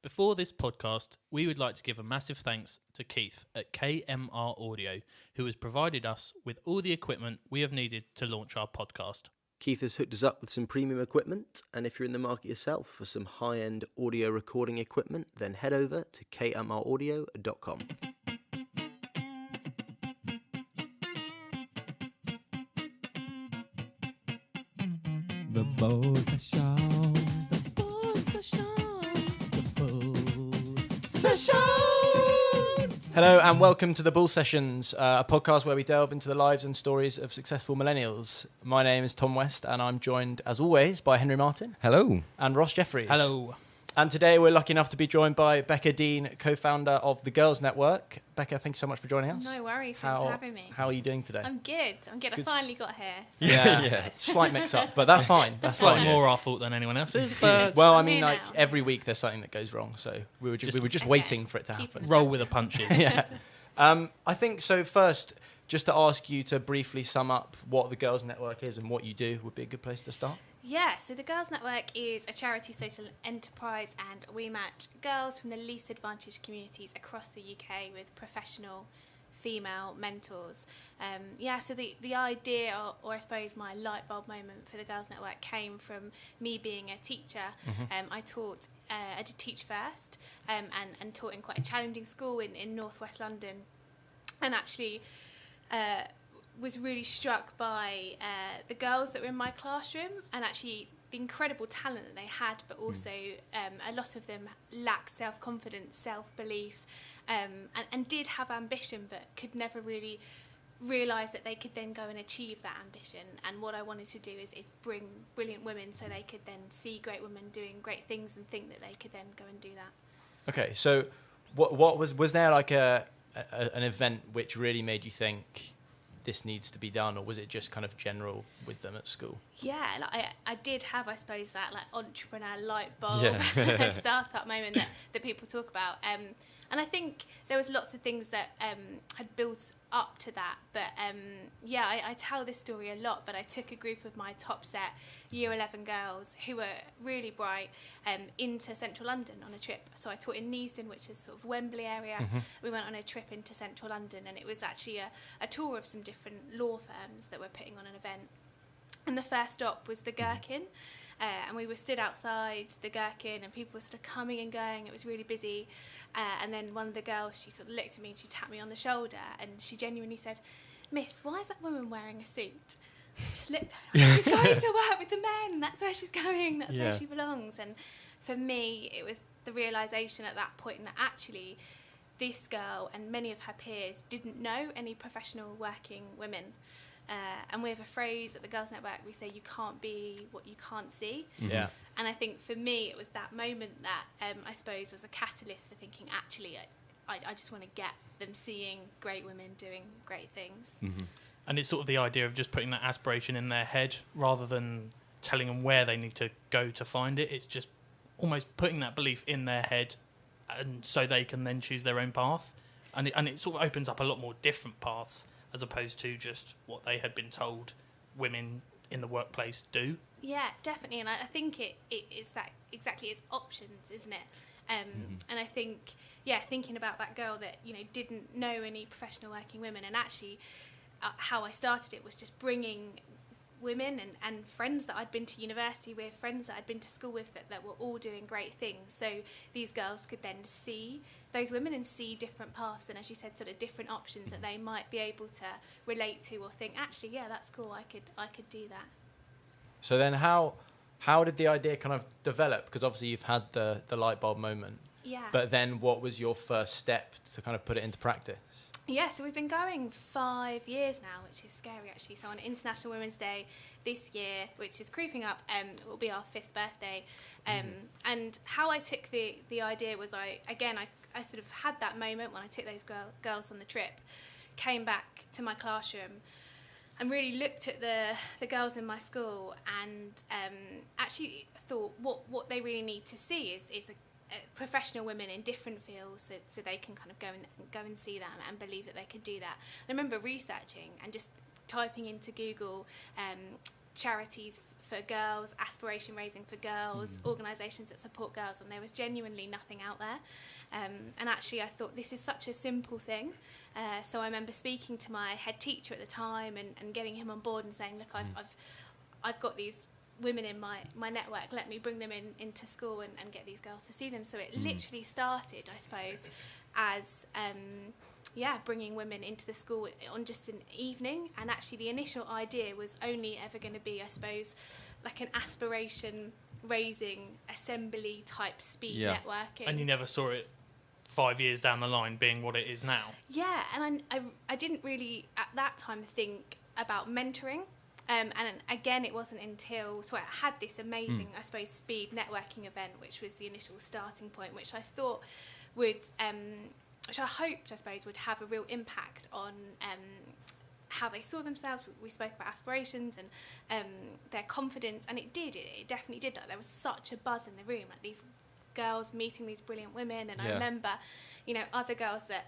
Before this podcast, we would like to give a massive thanks to Keith at KMR Audio, who has provided us with all the equipment we have needed to launch our podcast. Keith has hooked us up with some premium equipment, and if you're in the market yourself for some high-end audio recording equipment, then head over to kmraudio.com. The balls are shown. The balls are shown. The balls are shown. Hello and welcome to the Bull Sessions, a podcast where we delve into the lives and stories of successful millennials. My name is Tom West and I'm joined, as always, by Henry Martin. Hello. And Ross Jeffries. Hello. And today we're lucky enough to be joined by Becca Dean, co-founder of the Girls Network. Becca, thank you so much for joining us. No worries, thanks for having me. How are you doing today? I'm good. I finally got here. So Yeah. Slight mix-up, but that's fine. That's Slightly fine. more our fault than anyone else's, but Well, I I'm mean, here like now. every week there's something that goes wrong, so we were just Okay. waiting for it to Keep happen. it roll with the punches. Yeah. I think so. First, just to ask you to briefly sum up what the Girls Network is and what you do would be a good place to start. Yeah, so the Girls Network is a charity social enterprise and we match girls from the least advantaged communities across the UK with professional female mentors. So the idea, or I suppose my light bulb moment for the Girls Network came from me being a teacher. I did teach first and taught in quite a challenging school in northwest London, and actually was really struck by the girls that were in my classroom and actually the incredible talent that they had, but also a lot of them lacked self-confidence, self-belief, and did have ambition but could never really realise that they could then go and achieve that ambition. And what I wanted to do is bring brilliant women so they could then see great women doing great things and think that they could then go and do that. Okay, so what was there like an event which really made you think this needs to be done, or was it just kind of general with them at school? Yeah, like I did have, I suppose, that like entrepreneur light bulb Yeah. startup moment that people talk about. And I think there was lots of things that had built up to that. But I tell this story a lot, but I took a group of my top set year 11 girls who were really bright into central London on a trip. So I taught in Neasden, which is sort of Wembley area. Mm-hmm. We went on a trip into central London, and it was actually a tour of some different law firms that were putting on an event. And the first stop was the Gherkin, and we were stood outside the Gherkin, and people were sort of coming and going. It was really busy, and then one of the girls, she sort of looked at me and she tapped me on the shoulder, and she genuinely said, "Miss, why is that woman wearing a suit?" I just looked at her. She's going to work with the men. That's where she's going. That's where she belongs. And for me, it was the realisation at that point that actually this girl and many of her peers didn't know any professional working women. And we have a phrase at the Girls Network, we say you can't be what you can't see. Yeah. And I think for me it was that moment that I suppose was a catalyst for thinking actually I just want to get them seeing great women doing great things. Mm-hmm. And it's sort of the idea of just putting that aspiration in their head rather than telling them where they need to go to find it. It's just almost putting that belief in their head, and so they can then choose their own path. And it sort of opens up a lot more different paths as opposed to just what they had been told women in the workplace do. Yeah, definitely. And I think it is that exactly, it's options, isn't it? And I think, thinking about that girl that, didn't know any professional working women, and actually how I started it was just bringing women and friends that I'd been to university with, friends that I'd been to school with that were all doing great things. So these girls could then see those women and see different paths and, as you said, sort of different options that they might be able to relate to or think, actually, yeah, that's cool, I could do that. So then how did the idea kind of develop? Because obviously you've had the light bulb moment. Yeah. But then what was your first step to kind of put it into practice? Yeah, so we've been going 5 years now, which is scary actually. So on International Women's Day this year, which is creeping up, it will be our 5th birthday. And how I took the idea was I sort of had that moment when I took those girls on the trip, came back to my classroom and really looked at the girls in my school and actually thought what they really need to see is a professional women in different fields so they can kind of go and see them and believe that they could do that. I remember researching and just typing into Google charities for girls, aspiration raising for girls, organisations that support girls, and there was genuinely nothing out there. And actually I thought this is such a simple thing. So I remember speaking to my head teacher at the time and getting him on board and saying, look, I've got these women in my network, let me bring them into school and get these girls to see them. So it literally started, I suppose, as bringing women into the school on just an evening. And actually the initial idea was only ever going to be, I suppose, like an aspiration raising assembly type speed networking. And you never saw it 5 years down the line being what it is now. Yeah, and I didn't really at that time think about mentoring. And again, it wasn't until, so I had this amazing, I suppose, speed networking event, which was the initial starting point, which I thought would, which I hoped, I suppose, would have a real impact on how they saw themselves. We spoke about aspirations and their confidence, and it did. It definitely did. Like, there was such a buzz in the room, like these girls meeting these brilliant women, and I remember, other girls that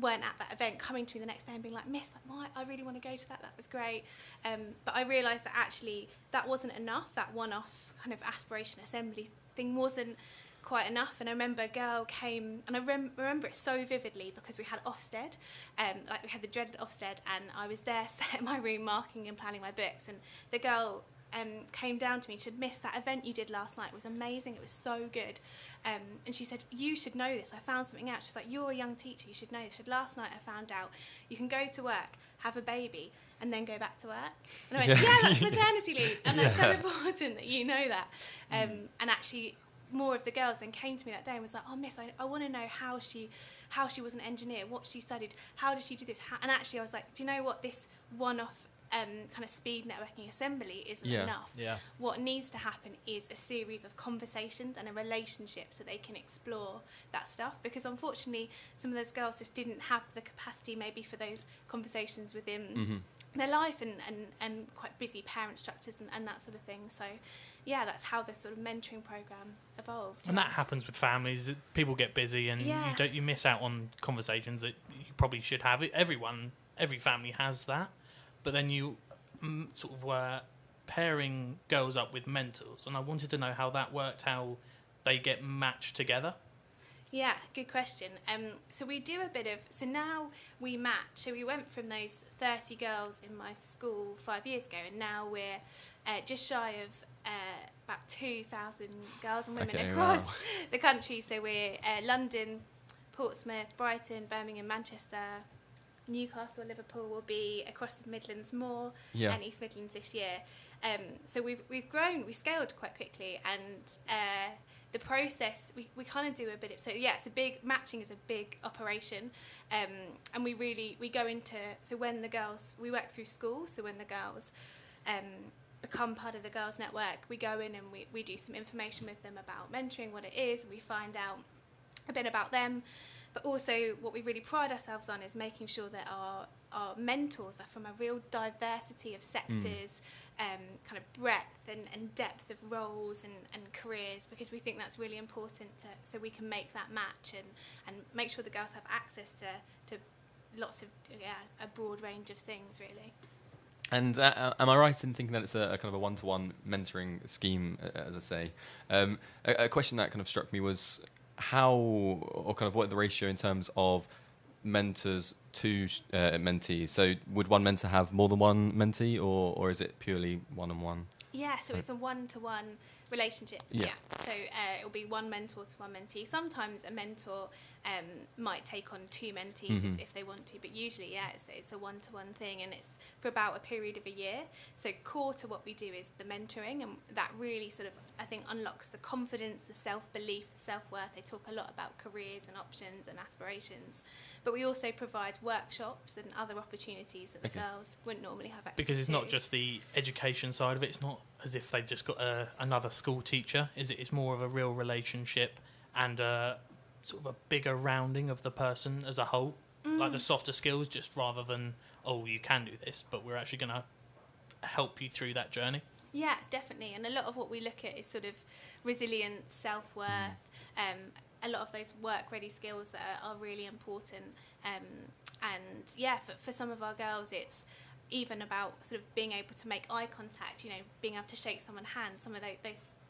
weren't at that event coming to me the next day and being like, Miss, like, I really want to go to that was great. But I realised that actually that wasn't enough. That one-off kind of aspiration assembly thing wasn't quite enough. And I remember a girl came, and I remember it so vividly because we had Ofsted, we had the dreaded Ofsted, and I was there sat in my room marking and planning my books, and the girl came down to me and she said, Miss, that event you did last night was amazing, it was so good. And she said, you should know this, I found something out. She's like, you're a young teacher, you should know this. She said, last night I found out you can go to work, have a baby, and then go back to work. And I went, that's maternity leave, and that's so important that you know that. And actually more of the girls then came to me that day and was like, oh, Miss, I want to know how she was an engineer, what she studied, how did she do this. And actually I was like, do you know what, this one-off kind of speed networking assembly isn't enough. What needs to happen is a series of conversations and a relationship so they can explore that stuff, because unfortunately some of those girls just didn't have the capacity maybe for those conversations within their life and quite busy parent structures and that sort of thing. So that's how the sort of mentoring program evolved. And that happens with families. People get busy and you miss out on conversations that you probably should have. Every family has that. But then you sort of were pairing girls up with mentors, and I wanted to know how that worked, how they get matched together. Yeah, good question. So we do a bit of, so now we match, so we went from those 30 girls in my school 5 years ago, and now we're just shy of about 2,000 girls and women across the country. So we're London, Portsmouth, Brighton, Birmingham, Manchester, Newcastle, Liverpool will be across the Midlands more, and East Midlands this year. So we've grown, we scaled quite quickly, and the process we kind of do a bit of, so it's a big, matching is a big operation, and we go into, so when the girls, we work through school, so when the girls become part of the girls network, we go in and we do some information with them about mentoring, what it is, we find out a bit about them. But also what we really pride ourselves on is making sure that our mentors are from a real diversity of sectors, kind of breadth and depth of roles and careers, because we think that's really important so we can make that match and make sure the girls have access to lots of, a broad range of things, really. And am I right in thinking that it's a kind of a one-to-one mentoring scheme, as I say? A question that kind of struck me was, how, or kind of what the ratio in terms of mentors to mentees? So would one mentor have more than one mentee, or is it purely one-on-one? Yeah, so it's a one-to-one relationship. So it'll be one mentor to one mentee. Sometimes a mentor might take on two mentees if they want to, but usually, it's a one-to-one thing, and it's for about a period of a year. So core to what we do is the mentoring, and that really sort of, I think, unlocks the confidence, the self-belief, the self-worth. They talk a lot about careers and options and aspirations, but we also provide workshops and other opportunities that the girls wouldn't normally have access to. Because it's not just the education side of it, it's not as if they've just got another school teacher, is it? It's more of a real relationship and sort of a bigger rounding of the person as a whole, like the softer skills, just rather than, oh, you can do this, but we're actually going to help you through that journey. Yeah, definitely. And a lot of what we look at is sort of resilience, self-worth, a lot of those work-ready skills that are really important. For some of our girls, it's even about sort of being able to make eye contact, being able to shake someone's hand, some of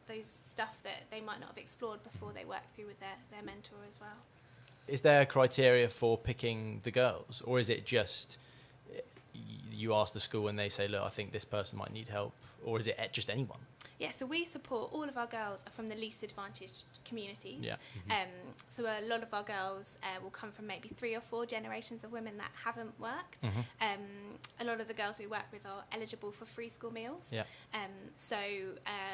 those stuff that they might not have explored before they work through with their mentor as well. Is there a criteria for picking the girls, or is it just you ask the school and they say, look, I think this person might need help, or is it just anyone? Yeah, so we support all of our girls are from the least advantaged communities. Yeah. So a lot of our girls will come from maybe 3 or 4 generations of women that haven't worked. A lot of the girls we work with are eligible for free school meals. Yeah. So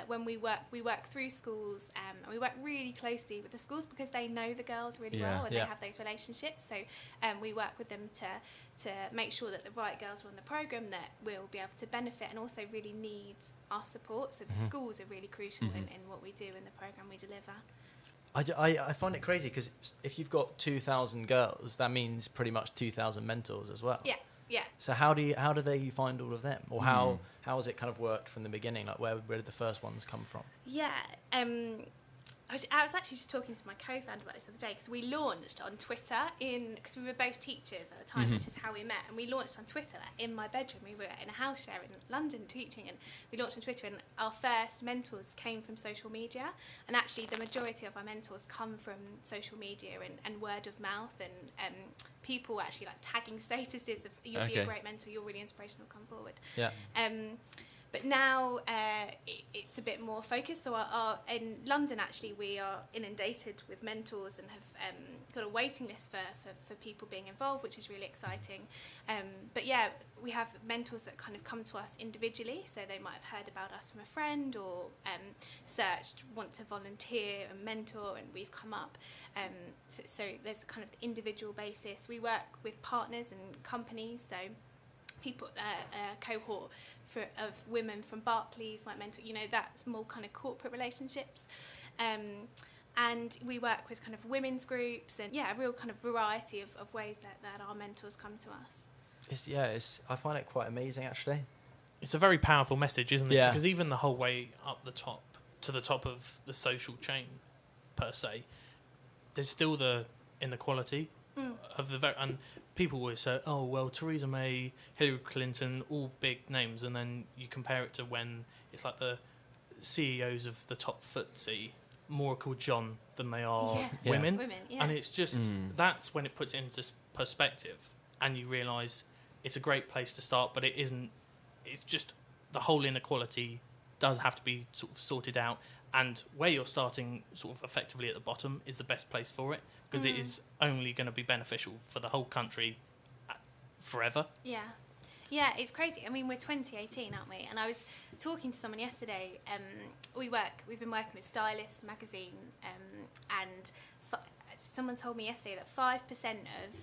when we work through schools, and we work really closely with the schools because they know the girls really well and they have those relationships. So we work with them to make sure that the right girls are on the programme that will be able to benefit and also really need our support. So the schools are really crucial in what we do in the programme we deliver. I find it crazy because if you've got 2,000 girls, that means pretty much 2,000 mentors as well. Yeah. So how do they find all of them, or how has it kind of worked from the beginning? Like where did the first ones come from? Yeah. I was actually just talking to my co-founder about this the other day because we launched on Twitter because we were both teachers at the time, which is how we met, and we launched on Twitter in my bedroom. We were in a house share in London teaching, and we launched on Twitter, and our first mentors came from social media, and actually the majority of our mentors come from social media and word of mouth, and people actually like tagging statuses of you'll be a great mentor, you're really inspirational, come forward. Yeah. But now it's a bit more focused. So in London, actually, we are inundated with mentors and have got a waiting list for people being involved, which is really exciting. But yeah, we have mentors that kind of come to us individually. So they might have heard about us from a friend or searched, want to volunteer and mentor, and we've come up. So there's kind of the individual basis. We work with partners and companies. So people, a cohort of women from Barclays might mentor, that's more kind of corporate relationships. And we work with kind of women's groups and, a real kind of variety of ways that our mentors come to us. I find it quite amazing, actually. It's a very powerful message, isn't it? Yeah. Because even the whole way up the top, to the top of the social chain, per se, there's still the inequality of and people always say, oh, well, Theresa May, Hillary Clinton, all big names, and then you compare it to when it's like the CEOs of the top FTSE more are called John than they are women. And it's just, that's when it puts it into perspective, and you realise it's a great place to start, but it isn't, it's just the whole inequality does have to be sort of sorted out, and where you're starting sort of effectively at the bottom is the best place for it, because it is only going to be beneficial for the whole country forever. Yeah, it's crazy. I mean, we're 2018, aren't we? And I was talking to someone yesterday. We've been working with Stylist magazine, and someone told me yesterday that 5% of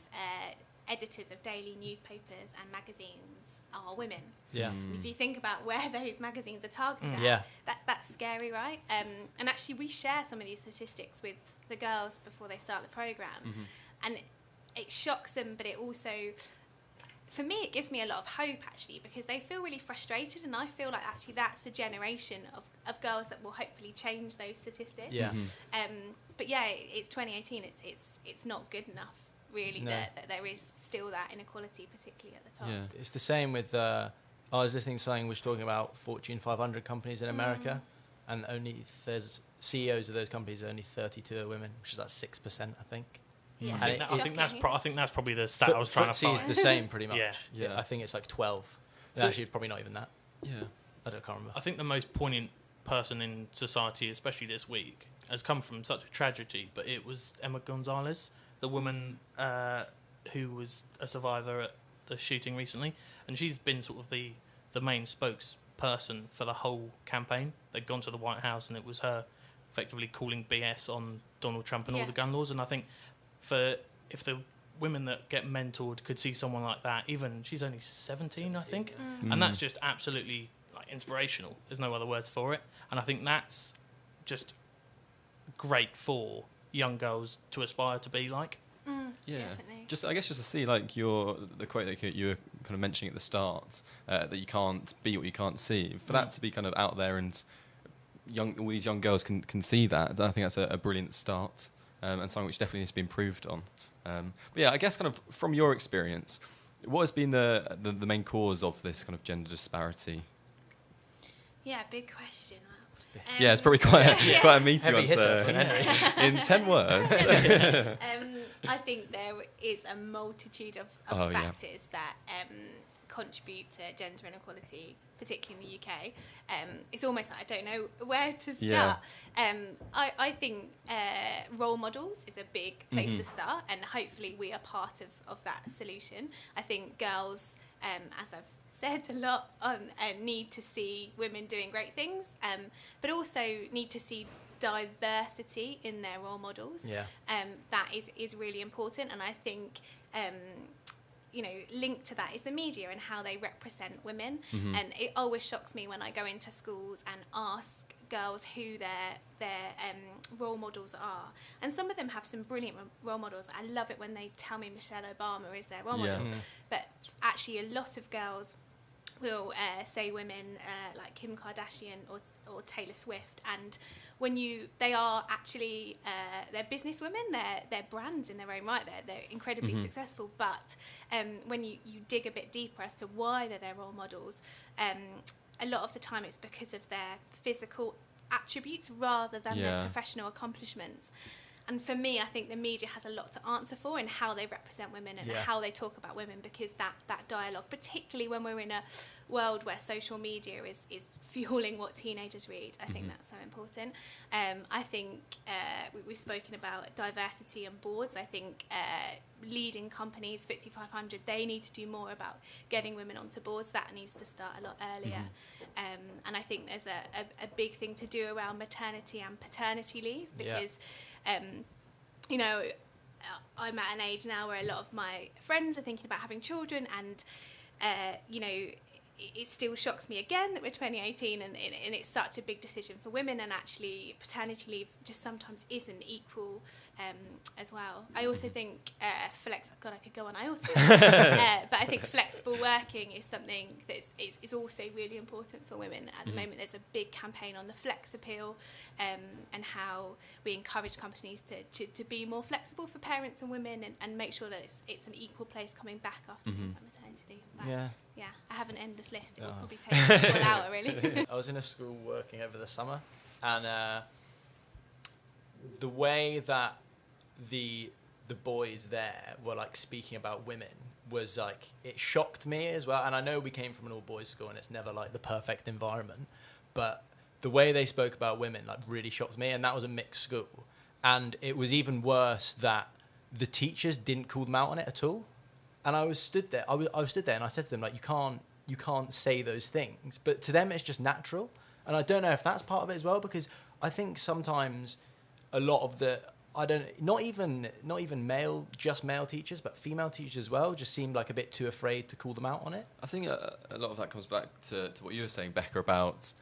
editors of daily newspapers and magazines are women. Yeah. And if you think about where those magazines are targeted at, that's scary, right? And actually, we share some of these statistics with the girls before they start the programme, and it shocks them, but it also, for me, it gives me a lot of hope, actually, because they feel really frustrated, and I feel like actually that's a generation of girls that will hopefully change those statistics. Yeah. But yeah, it's 2018. It's not good enough, really, that there is still that inequality, particularly at the top. Yeah. It's the same with. I was listening to something which was talking about Fortune 500 companies in America, and there's CEOs of those companies are only 32 are women, which is like 6%, I think. Yeah. I think that's probably the stat I was trying to find. FTSE is the same, pretty much. Yeah. I think it's like 12. So actually, probably not even that. Yeah. I can't remember. I think the most poignant person in society, especially this week, has come from such a tragedy, but it was Emma Gonzalez, the woman who was a survivor at the shooting recently, and she's been sort of the main spokesperson for the whole campaign. They'd gone to the White House, and it was her effectively calling BS on Donald Trump and all the gun laws. And I think if the women that get mentored could see someone like that, even she's only 17, I think, and that's just absolutely like inspirational. There's no other words for it, and I think that's just great for young girls to aspire to be like. Yeah, definitely. I guess just to see like the quote that you were kind of mentioning at the start, that you can't be what you can't see. For that to be kind of out there and all these young girls can see that, I think that's a brilliant start, and something which definitely needs to be improved on. But yeah, I guess kind of from your experience, what has been the main cause of this kind of gender disparity? Yeah, big question. Yeah, it's probably quite a meaty Heavy hitter answer. from Henry. In 10 words. I think there is a multitude of Oh, yeah. factors that contribute to gender inequality, particularly in the UK. It's almost like I don't know where to start. Yeah. I think role models is a big place to start, and hopefully we are part of that solution. I think girls, as I've said a lot, need to see women doing great things, but also need to see diversity in their role models. Yeah. That is really important, and I think linked to that is the media and how they represent women. And it always shocks me when I go into schools and ask girls who their role models are, and some of them have some brilliant role models. I love it when they tell me Michelle Obama is their role model, but actually a lot of girls will say women like Kim Kardashian or Taylor Swift, and when they are actually they're business women, they're brands in their own right, they're incredibly successful, but when you dig a bit deeper as to why they're their role models, a lot of the time it's because of their physical attributes rather than their professional accomplishments. And for me, I think the media has a lot to answer for in how they represent women and how they talk about women, because that dialogue, particularly when we're in a world where social media is fueling what teenagers read, I think that's so important. I think we've spoken about diversity on boards. I think leading companies, FTSE 500, they need to do more about getting women onto boards. That needs to start a lot earlier. And I think there's a big thing to do around maternity and paternity leave, because I'm at an age now where a lot of my friends are thinking about having children, and it still shocks me again that we're 2018 and it's such a big decision for women, and actually paternity leave just sometimes isn't equal as well. I also think I could go on. I also but I think flexible working is something that is also really important for women. At the moment there's a big campaign on the flex appeal, and how we encourage companies to be more flexible for parents and women, and make sure that it's an equal place coming back after things like maternity leave. But yeah, I have an endless list. It will probably take a full hour, really. I was in a school working over the summer, and the way that the boys there were like speaking about women was like, it shocked me as well. And I know we came from an all boys school and it's never like the perfect environment, but the way they spoke about women like really shocked me. And that was a mixed school, and it was even worse that the teachers didn't call them out on it at all. And I was stood there. I was stood there, and I said to them, like, you can't say those things. But to them, it's just natural. And I don't know if that's part of it as well, because I think sometimes a lot of not even male teachers, but female teachers as well, just seemed like a bit too afraid to call them out on it. I think a lot of that comes back to what you were saying, Becca, about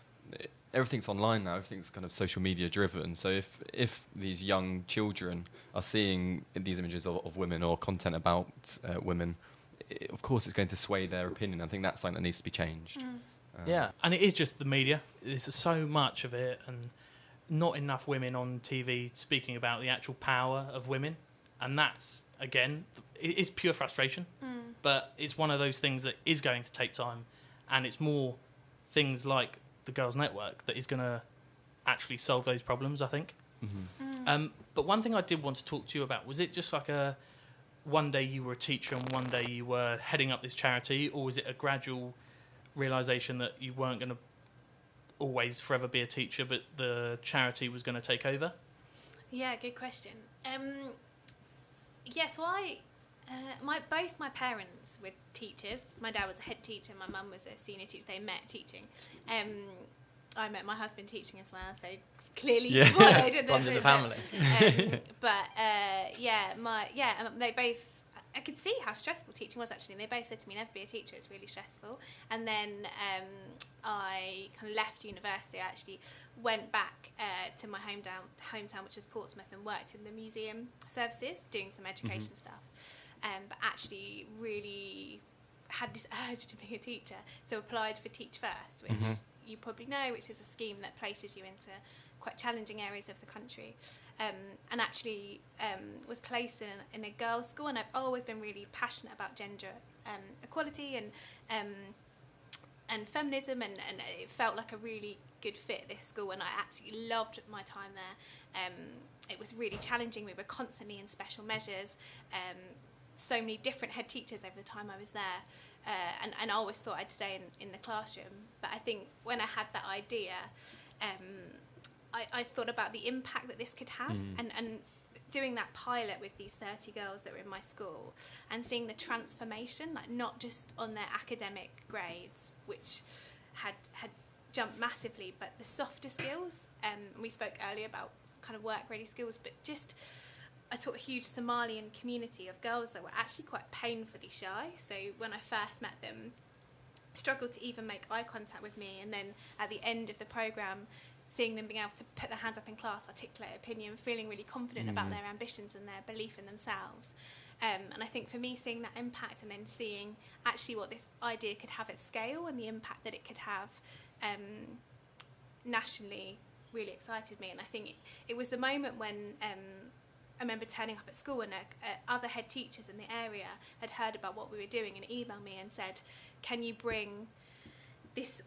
everything's online now, everything's kind of social media driven. So if these young children are seeing these images of women or content about women, of course it's going to sway their opinion. I think that's something that needs to be changed. Yeah. And it is just the media. There's so much of it, and not enough women on TV speaking about the actual power of women. And that's, again, it is pure frustration. But it's one of those things that is going to take time. And it's more things like the Girls' Network that is going to actually solve those problems, I think. But one thing I did want to talk to you about, was it just like one day you were a teacher and one day you were heading up this charity, or was it a gradual realisation that you weren't going to always forever be a teacher, but the charity was going to take over? Yeah, good question. So both my parents were teachers. My dad was a head teacher, my mum was a senior teacher. They met teaching. I met my husband teaching as well, so clearly followed in Runs in the family. They both, I could see how stressful teaching was actually, and they both said to me, never be a teacher, it's really stressful. And then I kind of left university. I actually went back to my hometown, which is Portsmouth, and worked in the museum services, doing some education stuff. But actually really had this urge to be a teacher, so applied for Teach First, which you probably know, which is a scheme that places you into quite challenging areas of the country, and actually was placed in a girls' school. And I've always been really passionate about gender equality and feminism, and it felt like a really good fit at this school, and I absolutely loved my time there. It was really challenging. We were constantly in special measures, so many different head teachers over the time I was there, and I always thought I'd stay in the classroom. But I think when I had that idea, I thought about the impact that this could have, and doing that pilot with these 30 girls that were in my school and seeing the transformation, like not just on their academic grades, which had jumped massively, but the softer skills. We spoke earlier about kind of work-ready skills, but just I taught a huge Somalian community of girls that were actually quite painfully shy. So when I first met them, struggled to even make eye contact with me, and then at the end of the programme, seeing them being able to put their hands up in class, articulate opinion, feeling really confident about their ambitions and their belief in themselves. And I think for me, seeing that impact and then seeing actually what this idea could have at scale and the impact that it could have nationally really excited me. And I think it was the moment when I remember turning up at school and other head teachers in the area had heard about what we were doing and emailed me and said, can you bring this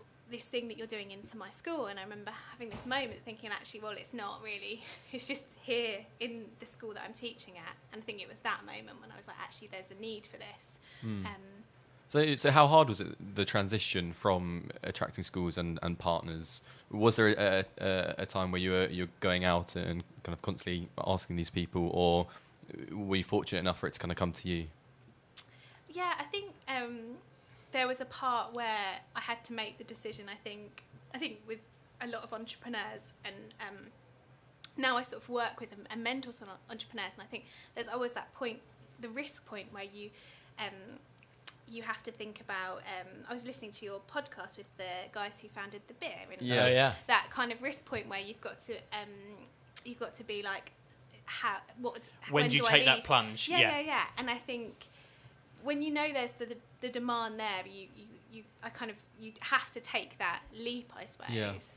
thing that you're doing into my school? And I remember having this moment thinking, actually, well, it's not really, it's just here in the school that I'm teaching at. And I think it was that moment when I was like, actually, there's a need for this. So how hard was it, the transition from attracting schools and partners? Was there a time where you were going out and kind of constantly asking these people, or were you fortunate enough for it to kind of come to you? Yeah, I think there was a part where I had to make the decision. I think with a lot of entrepreneurs, and now I sort of work with and mentor some entrepreneurs, and I think there's always that point, the risk point, where you have to think about. I was listening to your podcast with the guys who founded the beer, and that kind of risk point where you've got to be like, when do you take that plunge? Yeah. And I think when you know there's the demand there, you have to take that leap, I suppose.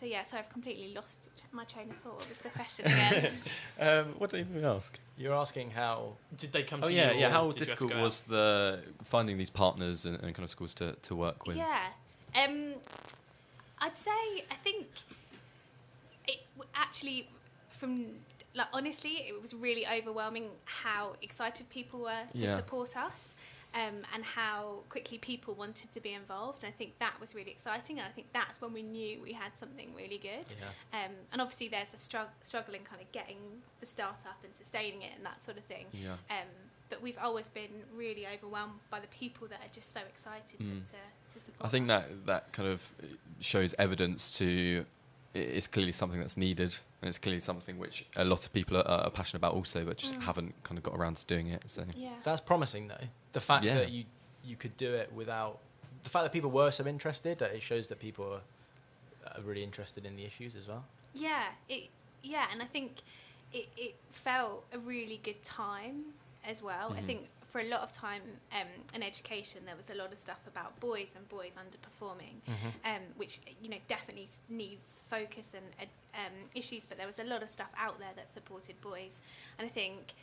Yeah. So I've completely lost my train of thought. What was the question again? What did you ask? You're asking how did they come to you? Yeah. How difficult was the finding these partners and kind of schools to work with? Yeah, I'd say I think it actually honestly, it was really overwhelming how excited people were to support us. And how quickly people wanted to be involved. And I think that was really exciting, and I think that's when we knew we had something really good. And obviously there's a struggle in kind of getting the startup and sustaining it and that sort of thing. But we've always been really overwhelmed by the people that are just so excited to support us. I think that kind of shows evidence to it's clearly something that's needed, and it's clearly something which a lot of people are passionate about also, but just haven't kind of got around to doing it. So that's promising, though. The fact that you could do it without the fact that people were so interested, it shows that people are really interested in the issues as well. And I think it felt a really good time as well. I think for a lot of time in education, there was a lot of stuff about boys and boys underperforming, which definitely needs focus and issues. But there was a lot of stuff out there that supported boys, and I think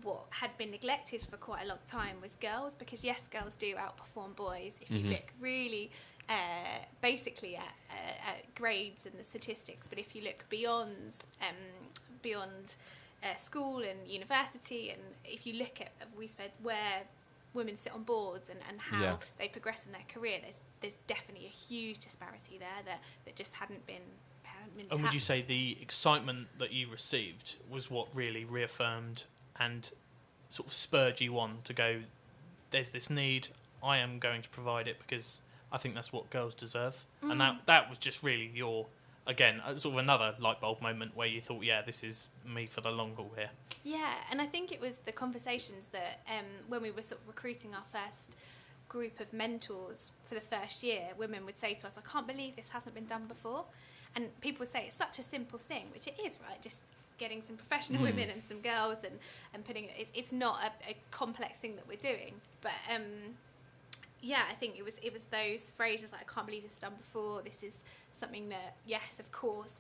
what had been neglected for quite a long time was girls, because yes, girls do outperform boys if you look really basically at grades and the statistics. But if you look beyond school and university, and if you look at where women sit on boards and how they progress in their career, there's definitely a huge disparity there that just hadn't been tapped. And would you say the excitement that you received was what really reaffirmed and sort of spurred you on to go, there's this need, I am going to provide it because I think that's what girls deserve? And that was just really your, again, sort of another light bulb moment where you thought, this is me for the long haul here. Yeah, and I think it was the conversations that when we were sort of recruiting our first group of mentors for the first year, women would say to us, I can't believe this hasn't been done before. And people would say it's such a simple thing, which it is, right? Just getting some professional women and some girls and putting it's not a complex thing that we're doing. But I think it was those phrases like, I can't believe this is done before. This is something that, yes, of course,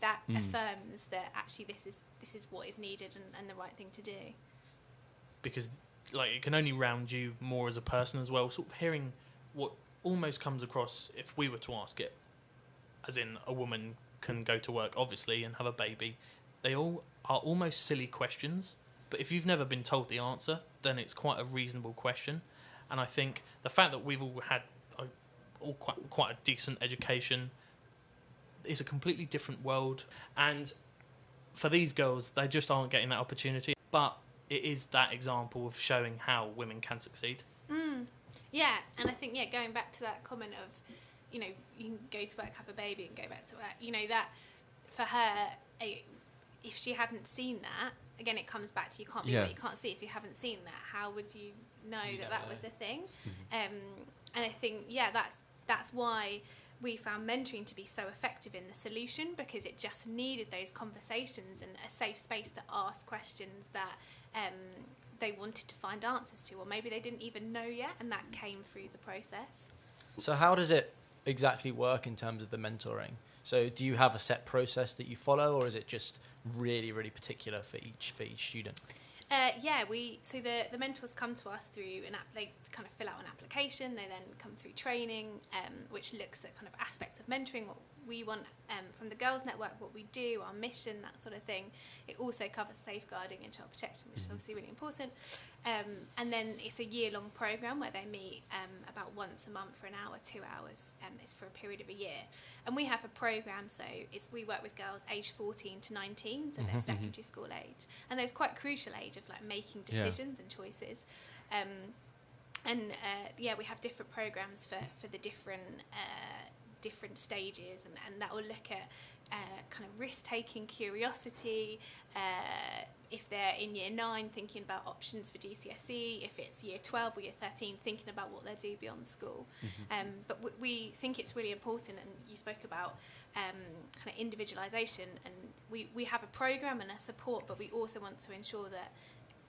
that affirms that actually this is what is needed and the right thing to do. Because like it can only round you more as a person as well. Sort of hearing what almost comes across if we were to ask it, as in a woman can go to work obviously and have a baby. They all are almost silly questions, but if you've never been told the answer, then it's quite a reasonable question. And I think the fact that we've all had quite a decent education is a completely different world. And for these girls, they just aren't getting that opportunity. But it is that example of showing how women can succeed. Yeah, and I think, going back to that comment of, you can go to work, have a baby and go back to work, that for her, if she hadn't seen that, again, it comes back to you can't be what you can't see. If you haven't seen that, how would you know that was the thing? And I think, that's why we found mentoring to be so effective in the solution, because it just needed those conversations and a safe space to ask questions that they wanted to find answers to, or maybe they didn't even know yet, and that came through the process. So how does it exactly work in terms of the mentoring? So do you have a set process that you follow, or is it just really, really particular for each student? So the mentors come to us through they kind of fill out an application. They then come through training, which looks at kind of aspects of mentoring, what we want from the Girls Network, what we do, our mission, that sort of thing. It also covers safeguarding and child protection, which is obviously really important. And then it's a year-long programme where they meet about once a month for an hour, 2 hours. It's for a period of a year. And we have a programme, so we work with girls aged 14 to 19, so they're secondary school age. And there's quite crucial age of like making decisions and choices. We have different programmes for the different stages, and that will look at kind of risk-taking, curiosity, if they're in year 9 thinking about options for GCSE, if it's year 12 or year 13 thinking about what they'll do beyond school. But we think it's really important, and you spoke about kind of individualisation, and we have a programme and a support, but we also want to ensure that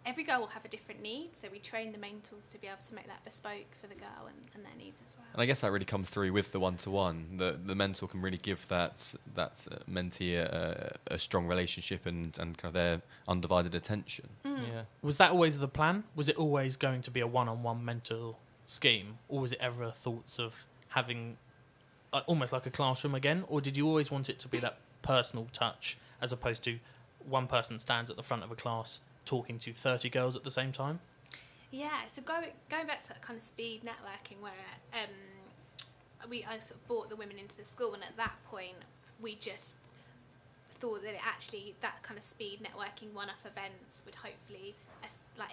every girl will have a different need, so we train the mentors to be able to make that bespoke for the girl and their needs as well. And I guess that really comes through with the one-to-one. The mentor can really give that mentee a strong relationship and kind of their undivided attention. Yeah. Was that always the plan? Was it always going to be a one-on-one mentor scheme, or was it ever thoughts of having almost like a classroom again, or did you always want it to be that personal touch as opposed to one person stands at the front of a class talking to 30 girls at the same time? Yeah, so going back to that kind of speed networking where I sort of brought the women into the school, and at that point we just thought that that kind of speed networking one-off events would hopefully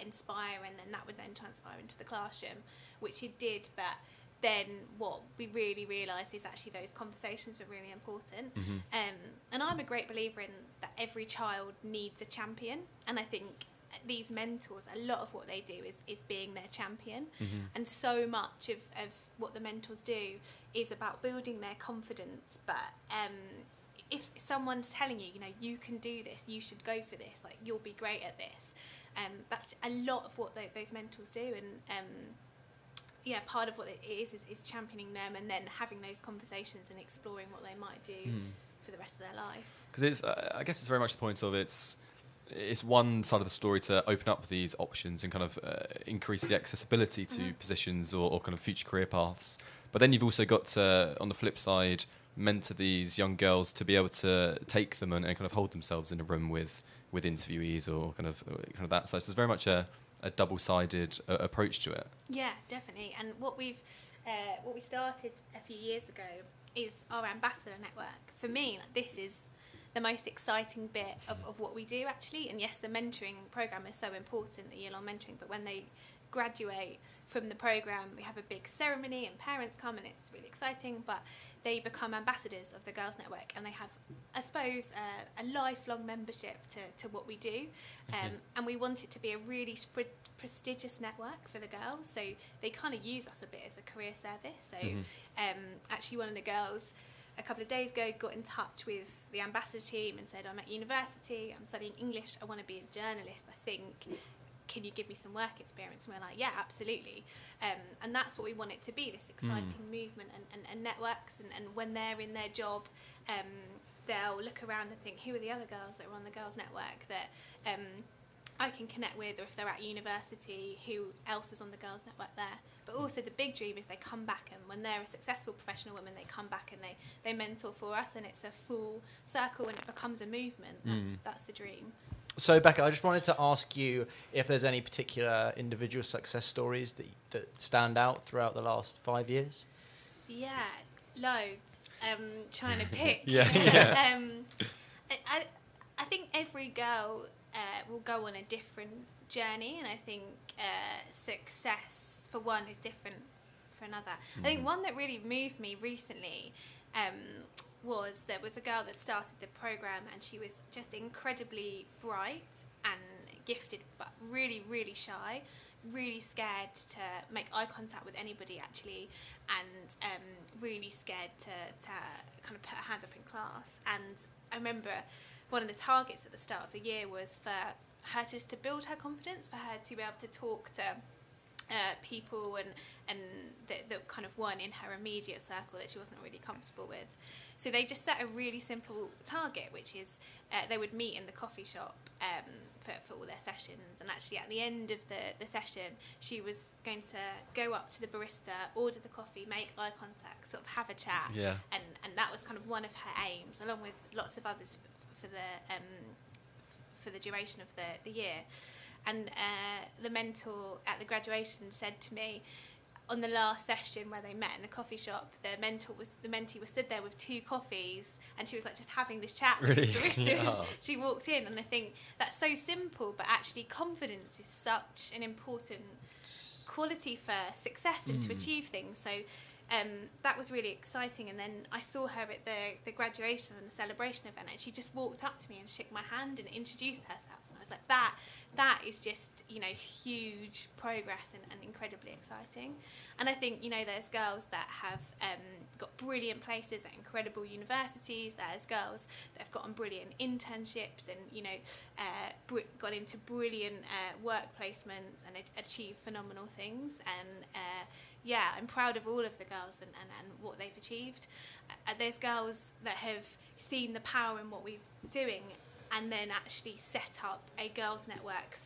inspire, and then that would then transpire into the classroom, which it did. But then what we really realised is actually those conversations were really important. And I'm a great believer in that every child needs a champion, and I think these mentors, a lot of what they do is being their champion. And so much of what the mentors do is about building their confidence. But if someone's telling you, you can do this, you should go for this, like you'll be great at this, that's a lot of what those mentors do. And part of what it is championing them, and then having those conversations and exploring what they might do for the rest of their lives. Because I guess it's very much the point of it's one side of the story to open up these options and kind of increase the accessibility to positions or kind of future career paths. But then you've also got to, on the flip side, mentor these young girls to be able to take them and kind of hold themselves in a room with interviewees or kind of that. So it's very much a double-sided approach to it. Yeah, definitely. And what we started a few years ago is our ambassador network. For me, this is the most exciting bit of what we do, actually. And yes, the mentoring program is so important, the year-long mentoring, but when they graduate from the program, we have a big ceremony and parents come, and it's really exciting. But they become ambassadors of the Girls Network, and they have, I suppose, a lifelong membership to what we do. And we want it to be a really prestigious network for the girls, so they kind of use us a bit as a career service. So actually one of the girls a couple of days ago got in touch with the ambassador team and said, I'm at university, I'm studying English, I want to be a journalist, I think, can you give me some work experience? And we're like, yeah, absolutely. And that's what we want it to be, this exciting movement and networks. And when they're in their job, they'll look around and think, who are the other girls that are on the girls' network that I can connect with, or if they're at university, who else was on the girls' network there. But also the big dream is they come back, and when they're a successful professional woman, they come back and they mentor for us, and it's a full circle and it becomes a movement. That's the dream. So, Becca, I just wanted to ask you if there's any particular individual success stories that stand out throughout the last 5 years. Yeah, loads. Trying to pick. Yeah. I think every girl will go on a different journey, and I think success for one is different for another. I think one that really moved me recently was there was a girl that started the program, and she was just incredibly bright and gifted, but really, really shy, really scared to make eye contact with anybody actually, and really scared to kind of put her hand up in class. And I remember one of the targets at the start of the year was for her just to build her confidence, for her to be able to talk to people and the kind of one in her immediate circle that she wasn't really comfortable with. So they just set a really simple target, which is they would meet in the coffee shop for all their sessions. And actually at the end of the session, she was going to go up to the barista, order the coffee, make eye contact, sort of have a chat. Yeah. And that was kind of one of her aims, along with lots of others for the duration of the year. And the mentor at the graduation said to me, on the last session where they met in the coffee shop, the mentee was stood there with 2 coffees, and she was like just having this chat with the barista. Yeah. She walked in, and I think that's so simple, but actually confidence is such an important quality for success and to achieve things. So that was really exciting. And then I saw her at the graduation and the celebration event, and she just walked up to me and shook my hand and introduced herself. And I was like, that is just, huge progress and incredibly exciting. And I think, there's girls that have got brilliant places at incredible universities. There's girls that have gotten brilliant internships and, got into brilliant work placements and achieved phenomenal things. And I'm proud of all of the girls and what they've achieved. There's girls that have seen the power in what we're doing and then actually set up a girls' network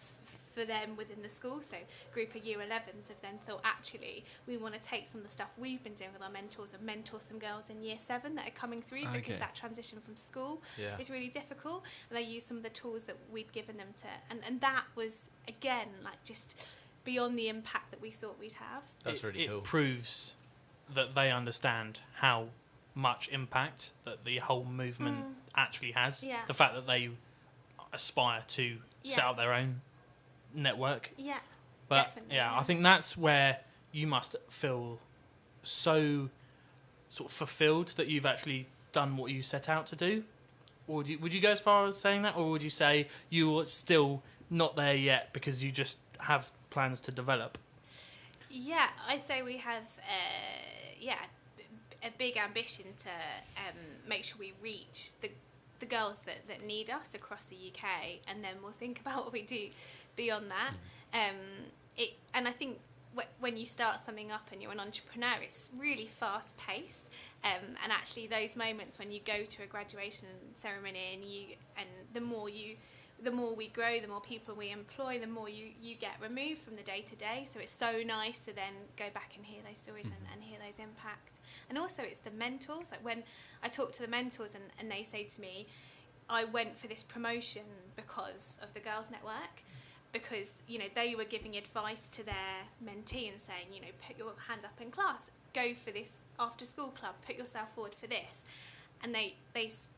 for them within the school. So a group of year 11s have then thought, actually, we want to take some of the stuff we've been doing with our mentors and mentor some girls in year 7 that are coming through, because that transition from school is really difficult. And they use some of the tools that we'd given them to, and that was, again, like just beyond the impact that we thought we'd have. That's really cool. It proves that they understand how much impact that the whole movement actually has. Yeah. The fact that they aspire to set up their own network. Yeah, But definitely. I think that's where you must feel so sort of fulfilled that you've actually done what you set out to do. Or would you go as far as saying that, or would you say you're still not there yet because you just have plans to develop? Yeah, I say we have a big ambition to make sure we reach the girls that need us across the UK, and then we'll think about what we do beyond that. And I think when you start something up and you're an entrepreneur, it's really fast paced. And actually those moments when you go to a graduation ceremony and the more we grow, the more people we employ, the more you get removed from the day-to-day. So it's so nice to then go back and hear those stories and hear those impacts. And also it's the mentors. Like when I talk to the mentors and they say to me, I went for this promotion because of the Girls Network, because, they were giving advice to their mentee and saying, put your hand up in class, go for this after-school club, put yourself forward for this. And they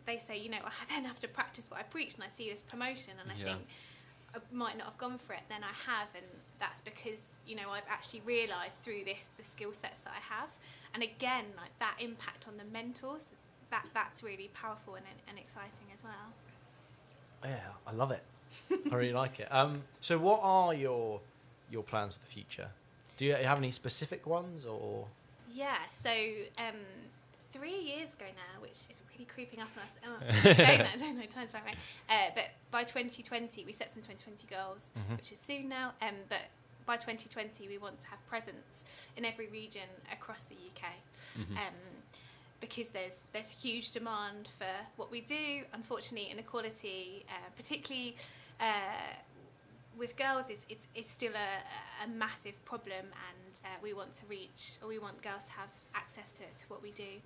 say, I then have to practice what I preach, and I see this promotion, and I think I might not have gone for it, then I have, and that's because, I've actually realised through this the skill sets that I have. And again, like that impact on the mentors, that's really powerful and exciting as well. Yeah, I love it. I really like it. So what are your plans for the future? Do you have any specific ones, or? Yeah, so 3 years ago now, which is really creeping up on us. I'm saying that, I don't know, time's right. But by 2020, we set some 2020 goals, which is soon now. But by 2020, we want to have presence in every region across the UK. because there's huge demand for what we do. Unfortunately, inequality, particularly with girls, is still a massive problem, and we want girls to have access to what we do.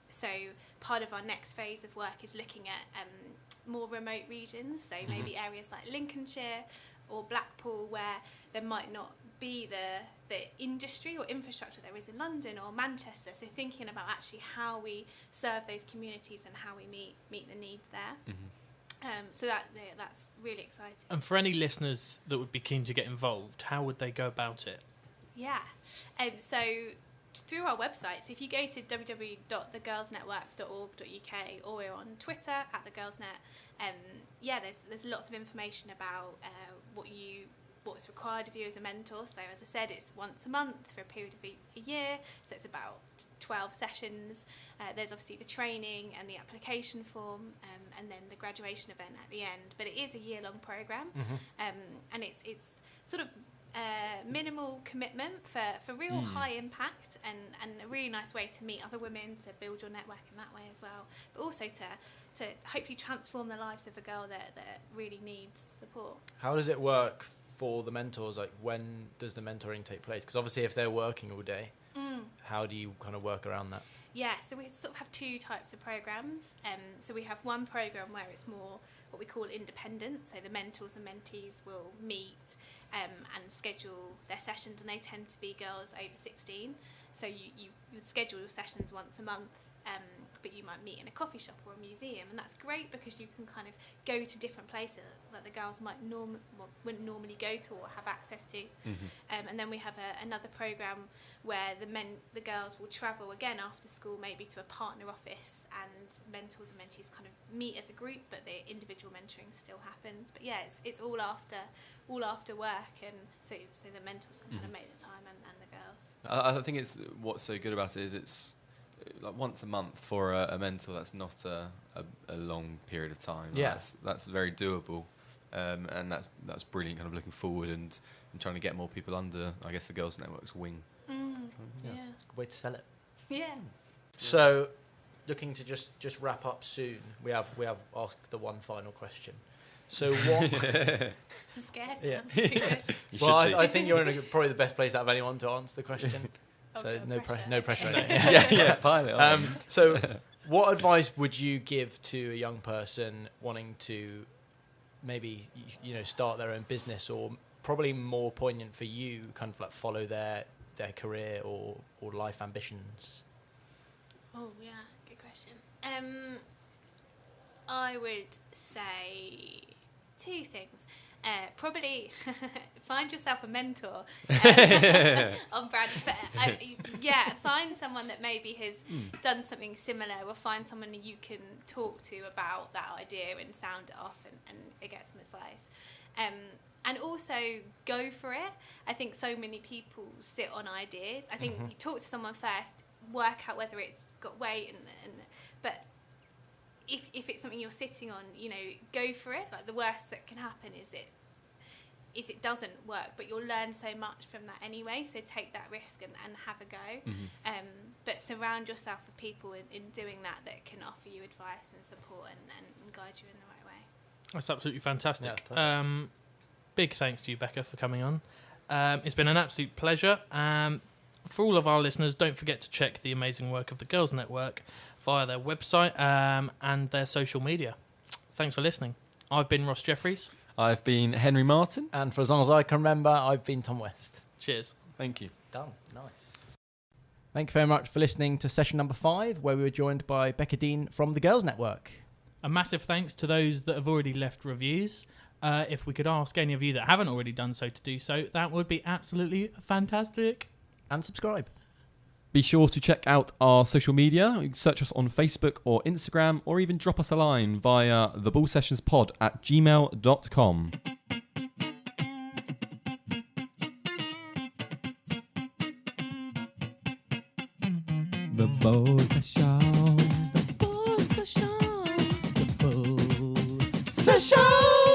So part of our next phase of work is looking at more remote regions, so maybe areas like Lincolnshire or Blackpool, where there might not be the industry or infrastructure there is in London or Manchester. So thinking about actually how we serve those communities and how we meet the needs there. So that's really exciting. And for any listeners that would be keen to get involved, how would they go about it? Yeah, so through our website. So if you go to www.thegirlsnetwork.org.uk, or we're on Twitter at thegirlsnet, there's lots of information about what's required of you as a mentor. So as I said, it's once a month for a period of a year, so it's about 12 sessions. There's obviously the training and the application form, and then the graduation event at the end. But it is a year-long programme, and it's sort of minimal commitment for real high impact, and a really nice way to meet other women, to build your network in that way as well, but also to hopefully transform the lives of a girl that really needs support. How does it work for the mentors? Like, when does the mentoring take place? Because obviously if they're working all day, how do you kind of work around that? Yeah, so we sort of have two types of programs. So we have one program where it's more what we call independent. So the mentors and mentees will meet and schedule their sessions, and they tend to be girls over 16. So you schedule your sessions once a month, but you might meet in a coffee shop or a museum, and that's great because you can kind of go to different places that the girls wouldn't normally go to or have access to. And then we have another program where the girls will travel again after school, maybe to a partner office, and mentors and mentees kind of meet as a group, but the individual mentoring still happens. But yeah, it's all after work, and so the mentors can kind of make the time, and the girls. I think it's what's so good about it is it's like once a month for a mentor. That's not a long period of time. Yeah, that's very doable, and that's brilliant. Kind of looking forward and trying to get more people under, I guess, the Girls Network's wing. Yeah. Good way to sell it. Yeah. So, looking to just wrap up soon, we have asked the one final question. So what? I'm scared. Yeah. Well, I think you're in probably the best place out of anyone to answer the question. So no pressure. Yeah, pile it on. So, what advice would you give to a young person wanting to maybe start their own business, or probably more poignant for you, kind of like follow their career or life ambitions? Oh yeah, good question. I would say two things. Probably find yourself a mentor on brand. But, find someone that maybe has done something similar, or find someone you can talk to about that idea and sound it off and get some advice. And also go for it. I think so many people sit on ideas. I think you talk to someone first, work out whether it's got weight, but if it's something you're sitting on, go for it. Like, the worst that can happen is it doesn't work, but you'll learn so much from that anyway. So take that risk and have a go. But surround yourself with people in doing that can offer you advice and support and guide you in the right way. That's absolutely fantastic. Yeah, big thanks to you, Becca, for coming on. It's been an absolute pleasure. For all of our listeners, don't forget to check the amazing work of the Girls Network via their website and their social media. Thanks for listening. I've been Ross Jeffries. I've been Henry Martin. And for as long as I can remember, I've been Tom West. Cheers. Thank you. Done. Nice. Thank you very much for listening to session number 5, where we were joined by Becca Dean from the Girls Network. A massive thanks to those that have already left reviews. If we could ask any of you that haven't already done so to do so, that would be absolutely fantastic. And subscribe. Be sure to check out our social media. You can search us on Facebook or Instagram, or even drop us a line via theballsessionspod@gmail.com. The balls are shown. The balls are shown. The balls are shown.